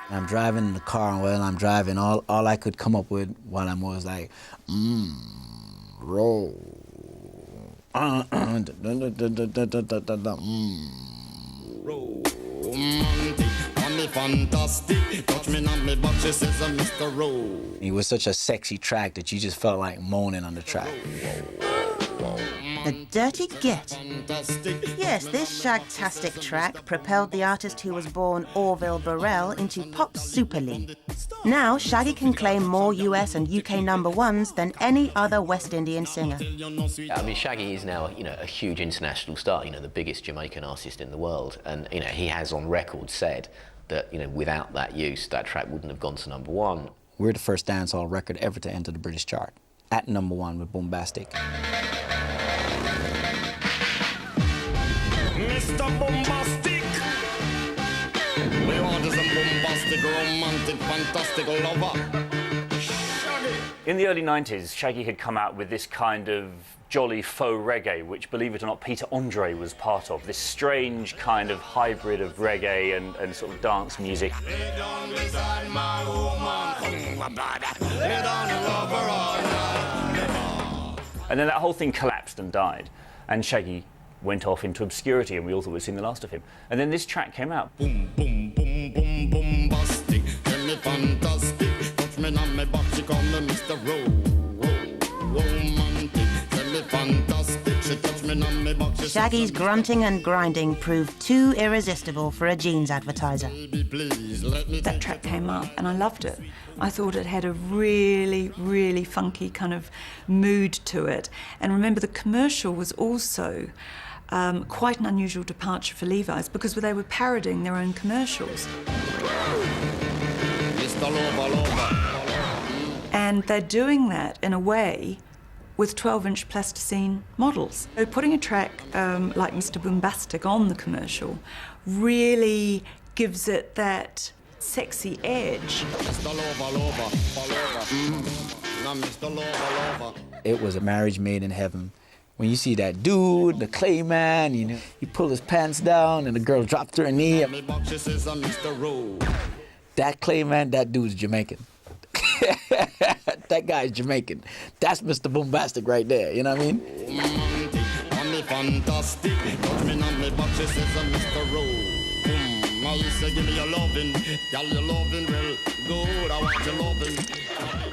I'm driving in the car, and while I'm driving, all I could come up with while I was like, roll. Fantastic. Touch me on me butt, she says, Mr. Rowe. It was such a sexy track that you just felt like moaning on the track. The Dirty Get. Yes, this shagtastic track propelled the artist who was born Orville Burrell into pop super league. Now, Shaggy can claim more US and UK #1s than any other West Indian singer. I mean, Shaggy is now, a huge international star, the biggest Jamaican artist in the world. And, he has on record said that, without that use, that track wouldn't have gone to #1. We're the first dancehall record ever to enter the British chart, at #1 with Boombastic. Mr. Boombastic. We want some bombastic, romantic, fantastic lover. Shaggy. In the early 90s, Shaggy had come out with this kind of jolly faux reggae, which, believe it or not, Peter Andre was part of. This strange kind of hybrid of reggae and sort of dance music. Lay down beside my woman. Lay down and love her all night. And then that whole thing collapsed and died, and Shaggy went off into obscurity, and we all thought we'd seen the last of him. And then this track came out. Boom, boom, boom, boom, bombastic. Tell me fantastic. Touch me on my butt, she call me Mr. Romantic. Tell me fantastic. She touch me on my butt. Shaggy's grunting and grinding proved too irresistible for a jeans advertiser. That track came up and I loved it. I thought it had a really, really funky kind of mood to it. And remember, the commercial was also quite an unusual departure for Levi's because they were parodying their own commercials. And they're doing that in a way with 12-inch plasticine models. So putting a track like Mr. Boombastic on the commercial really gives it that sexy edge. It was a marriage made in heaven. When you see that dude, the clay man, he pull his pants down and the girl dropped to her knee. That clay man, that dude's Jamaican. That guy's Jamaican. That's Mr. Boombastic right there, you know what I mean?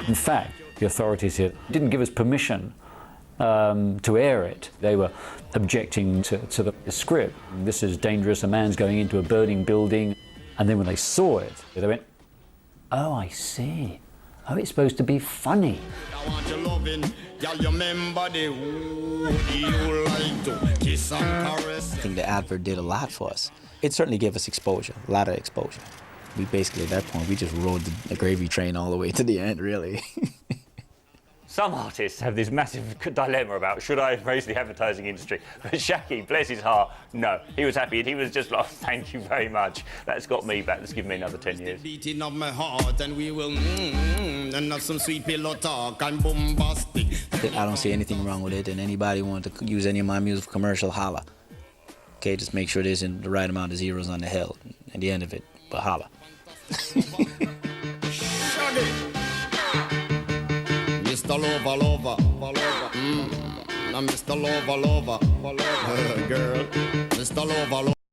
In fact, the authorities here didn't give us permission to air it. They were objecting to the script. This is dangerous, a man's going into a burning building. And then when they saw it, they went, oh, I see. Oh, it's supposed to be funny. I think the Advert did a lot for us. It certainly gave us exposure, a lot of exposure. We basically, at that point, we just rode the gravy train all the way to the end, really. Some artists have this massive dilemma about, should I embrace the advertising industry? But Shaggy, bless his heart, no. He was happy and he was just like, thank you very much. That's got me back. That's given me another 10 years. Beating of my heart and we will and have some sweet pillow talk. I'm bombastic. I don't see anything wrong with it, and anybody want to use any of my music for commercial, holla. Okay, just make sure there's the right amount of zeros on the hill at the end of it, but holla. Mr. Lover, Mr. Lover, girl. Mr. Lover,